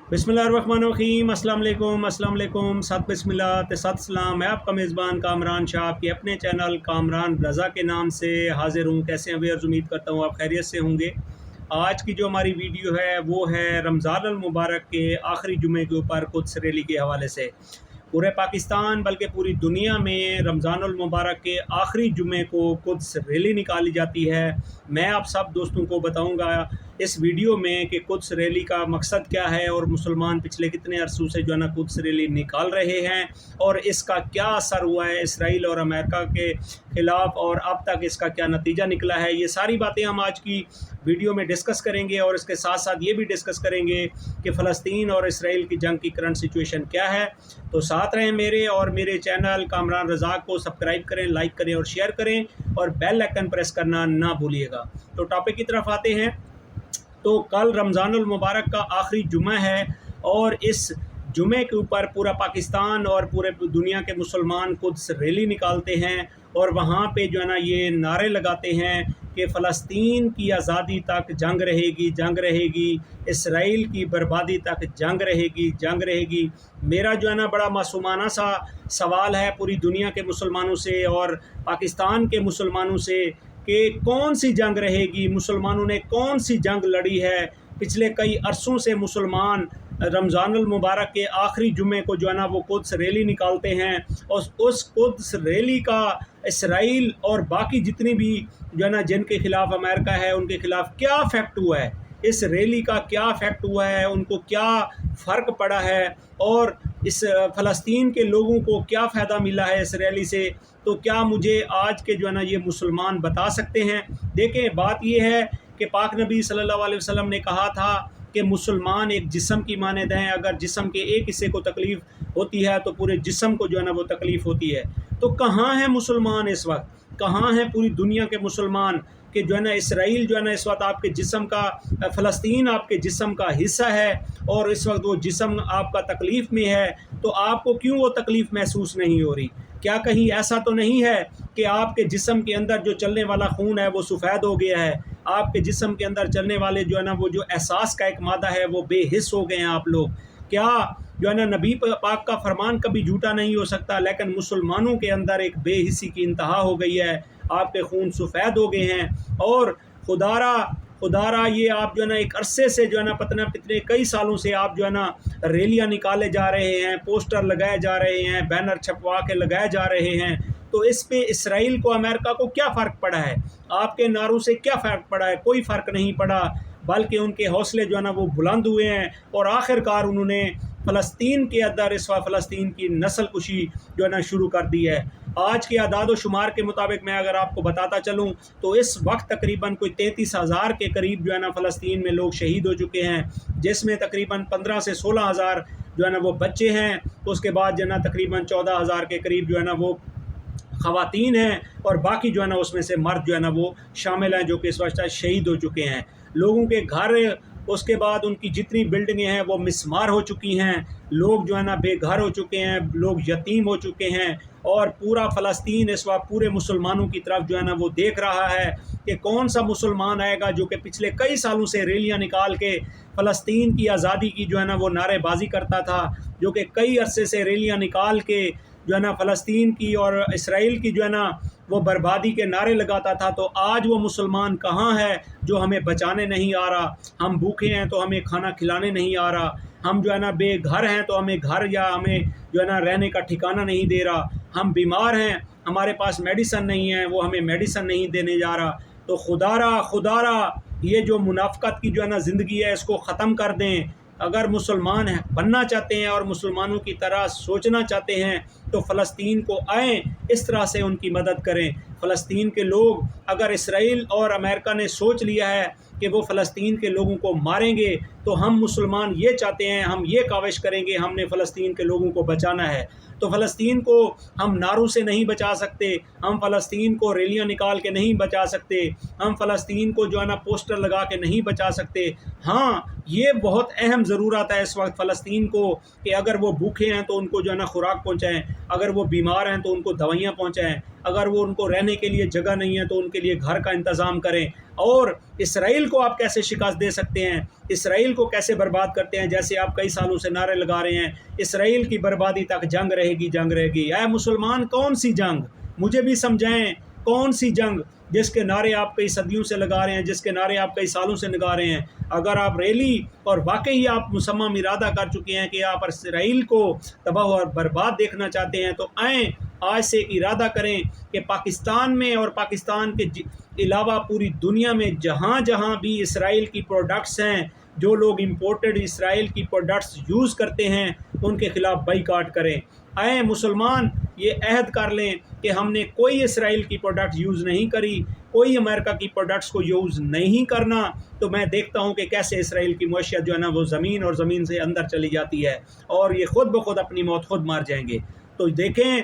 बिस्मिल्लाहिर्रहमानिर्रहीम अस्सलाम वालेकुम सत बिस्मिल्लाह ते सत सलाम। मैं आपका मेज़बान कामरान शाह आपके अपने चैनल कामरान रज़ा के नाम से हाज़िर हूँ। कैसे हैं व्यूअर्स, उम्मीद करता हूँ आप खैरियत से होंगे। आज की जो हमारी वीडियो है वो है रमज़ान अल मुबारक के आखिरी जुमे के ऊपर कुद्स रैली के हवाले से। पूरे पाकिस्तान बल्कि पूरी दुनिया में रमज़ान अल मुबारक के आखिरी जुमे को कुद्स रैली निकाली जाती है। मैं आप सब दोस्तों को बताऊंगा इस वीडियो में कि कुद्स रैली का मकसद क्या है और मुसलमान पिछले कितने अरसों से जो है ना कुद्स रैली निकाल रहे हैं और इसका क्या असर हुआ है इसराइल और अमेरिका के ख़िलाफ़ और अब तक इसका क्या नतीजा निकला है। ये सारी बातें हम आज की वीडियो में डिस्कस करेंगे और इसके साथ साथ ये भी डिस्कस करेंगे कि फ़लस्तीन और इसराइल की जंग की करंट सिचुएशन क्या है। तो साथ रहें मेरे और मेरे चैनल कामरान रज़ा को सब्सक्राइब करें, लाइक करें और शेयर करें और बेल आइकन प्रेस करना ना भूलिएगा। तो टॉपिक की तरफ आते हैं। तो कल रमज़ान अल मुबारक का आखिरी जुमा है और इस जुमे के ऊपर पूरा पाकिस्तान और पूरे दुनिया के मुसलमान कुद्स रैली निकालते हैं और वहाँ पे जो है ना ये नारे लगाते हैं कि फ़लस्तीन की आज़ादी तक जंग रहेगी, जंग रहेगी, इसराइल की बर्बादी तक जंग रहेगी, जंग रहेगी। मेरा जो है ना बड़ा मासूमाना सा सवाल है पूरी दुनिया के मुसलमानों से और पाकिस्तान के मुसलमानों से कि कौन सी जंग रहेगी, मुसलमानों ने कौन सी जंग लड़ी है। पिछले कई अरसों से मुसलमान रमज़ान अल मुबारक के आखिरी जुमे को जो है ना वो कुद्स रैली निकालते हैं और उस कुद्स रैली का इसराइल और बाकी जितनी भी जो है ना जिनके ख़िलाफ़ अमेरिका है उनके ख़िलाफ़ क्या इफ़ेक्ट हुआ है, इस रैली का क्या इफ़ेक्ट हुआ है, उनको क्या फ़र्क पड़ा है और इस फ़लस्तीन के लोगों को क्या फ़ायदा मिला है इस रैली से। तो क्या मुझे आज के जो है ना ये मुसलमान बता सकते हैं। देखें, बात ये है कि पाक नबी सल्लल्लाहु अलैहि वसल्लम ने कहा था कि मुसलमान एक जिस्म की मानद हैं, अगर जिस्म के एक हिस्से को तकलीफ़ होती है तो पूरे जिस्म को जो है ना वो तकलीफ़ होती है। तो कहाँ हैं मुसलमान इस वक्त, कहाँ हैं पूरी दुनिया के मुसलमान कि जो है ना इसराइल जो है ना इस वक्त आपके जिस्म का, फ़लस्तीन आपके जिस्म का हिस्सा है और इस वक्त वो जिस्म आपका तकलीफ़ में है। तो आपको क्यों वो तकलीफ़ महसूस नहीं हो रही? क्या कहीं ऐसा तो नहीं है कि आपके जिस्म के अंदर जो चलने वाला खून है वो सफ़ेद हो गया है, आपके जिस्म के अंदर चलने वाले जो है ना वो जो एहसास का एक मादा है वो बेहिस हो गए हैं आप लोग? क्या जो है ना नबी पाक का फरमान कभी झूठा नहीं हो सकता, लेकिन मुसलमानों के अंदर एक बेहिसी की इंतहा हो गई है, आपके खून सफ़ेद हो गए हैं और खुदारा ये आप जो है ना एक अरसे से जो है ना पता कितने कई सालों से आप जो है ना रैलियाँ निकाले जा रहे हैं, पोस्टर लगाए जा रहे हैं, बैनर छपवा के लगाए जा रहे हैं। तो इस पे इसराइल को, अमेरिका को क्या फ़र्क पड़ा है? आपके नारों से क्या फ़र्क पड़ा है? कोई फ़र्क नहीं पड़ा, बल्कि उनके हौसले जो है ना वो बुलंद हुए हैं और आखिरकार उन्होंने फ़लस्तीन के अंदर इस वक्त फ़लस्तीन की नस्ल कुशी जो है ना शुरू कर दी है। आज के आदाद व शुमार के मुताबिक मैं अगर आपको बताता चलूँ तो इस वक्त तकरीबन कोई 33,000 के करीब जो है ना फ़लस्तीन में लोग शहीद हो चुके हैं, जिसमें तकरीबन 15 से 16,000 जो है ना वो बच्चे हैं। तो उसके बाद जो है ना तकरीबन 14,000 के करीब जो है ना वो ख़वातीन हैं और बाकी जो है ना उसमें से मर्द जो है ना वो शामिल हैं जो कि इस वक्त शहीद हो चुके हैं। लोगों के घर, उसके बाद उनकी जितनी बिल्डिंगें हैं वो मिस्मार हो चुकी हैं, लोग जो है ना बेघर हो चुके हैं, लोग यतीम हो चुके हैं और पूरा फ़लस्तीन इस वक्त पूरे मुसलमानों की तरफ जो है ना वो देख रहा है कि कौन सा मुसलमान आएगा जो कि पिछले कई सालों से रैलियाँ निकाल के फ़लस्तीन की आज़ादी की जो है ना वो नारेबाजी करता था, जो कि कई अरसे से रैलियाँ निकाल के जो है ना फ़लस्तीन की और इसराइल की जो है ना वो बर्बादी के नारे लगाता था। तो आज वो मुसलमान कहाँ है जो हमें बचाने नहीं आ रहा? हम भूखे हैं तो हमें खाना खिलाने नहीं आ रहा, हम जो है ना बेघर हैं तो हमें घर या हमें जो है ना रहने का ठिकाना नहीं दे रहा, हम बीमार हैं हमारे पास मेडिसन नहीं है, वो हमें मेडिसन नहीं देने जा रहा। तो खुदारा ये जो मुनाफ़क़त की जो है ना ज़िंदगी है इसको ख़त्म कर दें। अगर मुसलमान हैं बनना चाहते हैं और मुसलमानों की तरह सोचना चाहते हैं तो फ़लस्तीन को आएँ, इस तरह से उनकी मदद करें। फ़लस्तीन के लोग, अगर इसराइल और अमेरिका ने सोच लिया है कि वो फ़लस्तीन के लोगों को मारेंगे तो हम मुसलमान ये चाहते हैं, हम ये काविश करेंगे, हमने फ़लस्तीन के लोगों को बचाना है। तो फ़लस्तीन को हम नारों से नहीं बचा सकते, हम फ़लस्तीन को रैलियाँ निकाल के नहीं बचा सकते, हम फ़लस्तीन को जो है ना पोस्टर लगा के नहीं बचा सकते। हाँ, ये बहुत अहम ज़रूरत है इस वक्त फ़लस्तीन को कि अगर वो भूखे हैं तो उनको जो है ना खुराक पहुँचाएँ। اگر وہ بیمار ہیں تو ان کو دوائیاں پہنچائیں، اگر وہ ان کو رہنے کے لیے جگہ نہیں ہے تو ان کے لیے گھر کا انتظام کریں۔ اور اسرائیل کو آپ کیسے شکست دے سکتے ہیں، اسرائیل کو کیسے برباد کرتے ہیں، جیسے آپ کئی سالوں سے نعرے لگا رہے ہیں اسرائیل کی بربادی تک جنگ رہے گی، جنگ رہے گی۔ اے مسلمان، کون سی جنگ؟ مجھے بھی سمجھائیں، کون سی جنگ جس کے نعرے آپ کئی صدیوں سے لگا رہے ہیں، جس کے نعرے آپ کئی سالوں سے لگا رہے ہیں؟ اگر آپ ریلی اور واقعی آپ مصمم ارادہ کر چکے ہیں کہ آپ اسرائیل کو تباہ اور برباد دیکھنا چاہتے ہیں تو آئیں آج سے ارادہ کریں کہ پاکستان میں اور پاکستان کے علاوہ پوری دنیا میں جہاں جہاں بھی اسرائیل کی پروڈکٹس ہیں، جو لوگ امپورٹڈ اسرائیل کی پروڈکٹس یوز کرتے ہیں ان کے خلاف بائیکاٹ کریں۔ آئیں مسلمان یہ عہد کر لیں کہ ہم نے کوئی اسرائیل کی پروڈکٹ یوز نہیں کری، کوئی امریکہ کی پروڈکٹس کو یوز نہیں کرنا، تو میں دیکھتا ہوں کہ کیسے اسرائیل کی معیشت جو ہے نا وہ زمین اور زمین سے اندر چلی جاتی ہے اور یہ خود بخود اپنی موت خود مار جائیں گے۔ تو دیکھیں،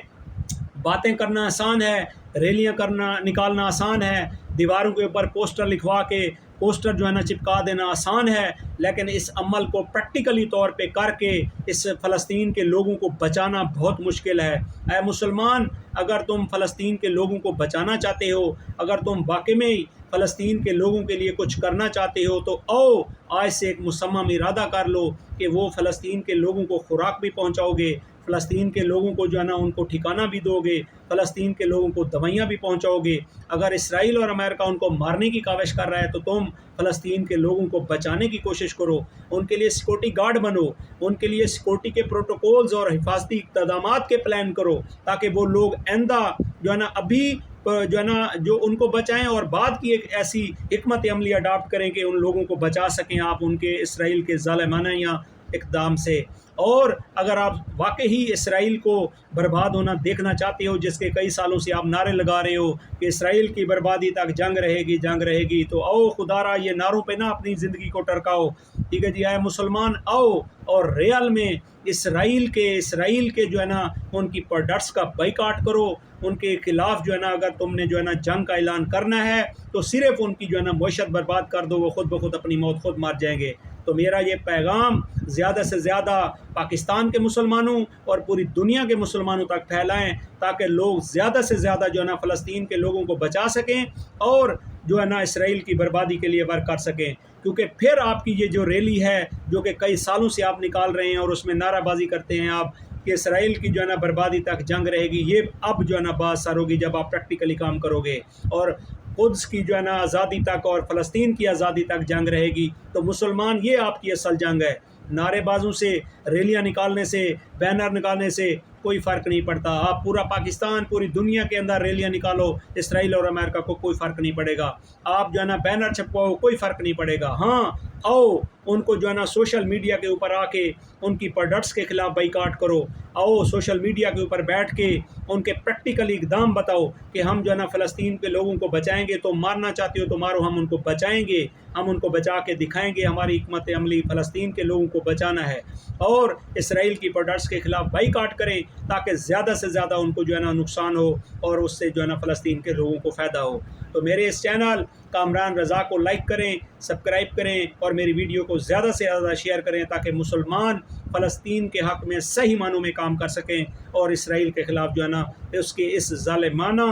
باتیں کرنا آسان ہے، ریلیاں کرنا نکالنا آسان ہے، دیواروں کے اوپر پوسٹر لکھوا کے پوسٹر جو ہے نا چپکا دینا آسان ہے، لیکن اس عمل کو پریکٹیکلی طور پہ کر کے اس فلسطین کے لوگوں کو بچانا بہت مشکل ہے۔ اے مسلمان، اگر تم فلسطین کے لوگوں کو بچانا چاہتے ہو، اگر تم واقعی میں فلسطین کے لوگوں کے لیے کچھ کرنا چاہتے ہو تو آؤ آج سے ایک مصمم ارادہ کر لو کہ وہ فلسطین کے لوگوں کو خوراک بھی پہنچاؤ گے، فلسطین کے لوگوں کو جو ہے نا ان کو ٹھکانہ بھی دو گے، فلسطین کے لوگوں کو دوائیاں بھی پہنچاؤ گے۔ اگر اسرائیل اور امریکہ ان کو مارنے کی کاوش کر رہا ہے تو تم فلسطین کے لوگوں کو بچانے کی کوشش کرو، ان کے لیے سیکورٹی گارڈ بنو، ان کے لیے سیکورٹی کے پروٹوکولز اور حفاظتی اقدامات کے پلان کرو، تاکہ وہ لوگ آئندہ جو ہے نا ابھی جو ہے نا جو ان کو بچائیں اور بعد کی ایک ایسی حکمت عملی اڈاپٹ کریں کہ ان لوگوں کو بچا سکیں آپ ان کے اسرائیل کے ظالمانہ یا اقدام سے۔ اور اگر آپ واقعی اسرائیل کو برباد ہونا دیکھنا چاہتے ہو، جس کے کئی سالوں سے آپ نعرے لگا رہے ہو کہ اسرائیل کی بربادی تک جنگ رہے گی، جنگ رہے گی، تو آؤ خدا را یہ نعروں پہ نہ اپنی زندگی کو ٹرکاؤ، ٹھیک ہے جی؟ آئے مسلمان، آؤ اور ریال میں اسرائیل کے جو ہے نا ان کی پروڈکٹس کا بائیکاٹ کرو، ان کے خلاف جو ہے نا اگر تم نے جو ہے نا جنگ کا اعلان کرنا ہے تو صرف ان کی جو ہے نا معیشت برباد کر دو، وہ خود بخود اپنی موت خود مار جائیں گے۔ تو میرا یہ پیغام زیادہ سے زیادہ پاکستان کے مسلمانوں اور پوری دنیا کے مسلمانوں تک پھیلائیں، تاکہ لوگ زیادہ سے زیادہ جو ہے نا فلسطین کے لوگوں کو بچا سکیں اور جو ہے نا اسرائیل کی بربادی کے لیے ورک کر سکیں۔ کیونکہ پھر آپ کی یہ جو ریلی ہے جو کہ کئی سالوں سے آپ نکال رہے ہیں اور اس میں نعرہ بازی کرتے ہیں آپ کہ اسرائیل کی جو ہے نا بربادی تک جنگ رہے گی، یہ اب جو ہے نا بات سر ہوگی جب آپ پریکٹیکلی کام کرو گے، اور قدس کی جو ہے نا آزادی تک اور فلسطین کی آزادی تک جنگ رہے گی۔ تو مسلمان، یہ آپ کی اصل جنگ ہے۔ نعرے بازوں سے، ریلیاں نکالنے سے، بینر نکالنے سے کوئی فرق نہیں پڑتا۔ آپ پورا پاکستان، پوری دنیا کے اندر ریلیاں نکالو، اسرائیل اور امریکہ کو کوئی فرق نہیں پڑے گا۔ آپ جو ہے نا بینر چھپواؤ، کوئی فرق نہیں پڑے گا۔ ہاں، آؤ ان کو جو ہے نا سوشل میڈیا کے اوپر آ کے ان کی پروڈکٹس کے خلاف بائیکاٹ کرو، آؤ سوشل میڈیا کے اوپر بیٹھ کے ان کے پریکٹیکلی اقدام بتاؤ کہ ہم جو ہے نا فلسطین کے لوگوں کو بچائیں گے، تو مارنا چاہتے ہو تو مارو، ہم ان کو بچائیں گے، ہم ان کو بچا کے دکھائیں گے، ہماری حکمت عملی فلسطین کے لوگوں کو بچانا ہے۔ اور اسرائیل کی پروڈکٹس کے خلاف بائیکاٹ کریں تاکہ زیادہ سے زیادہ ان کو جو ہے نا نقصان ہو اور اس سے جو ہے نا فلسطین کے لوگوں کو فائدہ ہو۔ تو میرے اس چینل کامران رضا کو لائک کریں، سبسکرائب کریں اور میری ویڈیو کو زیادہ سے زیادہ شیئر کریں تاکہ مسلمان فلسطین کے حق میں صحیح معنوں میں کام کر سکیں اور اسرائیل کے خلاف جو ہے نا اس کے اس ظالمانہ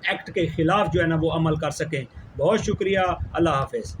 ایکٹ کے خلاف جو ہے نا وہ عمل کر سکیں۔ بہت شکریہ، اللہ حافظ۔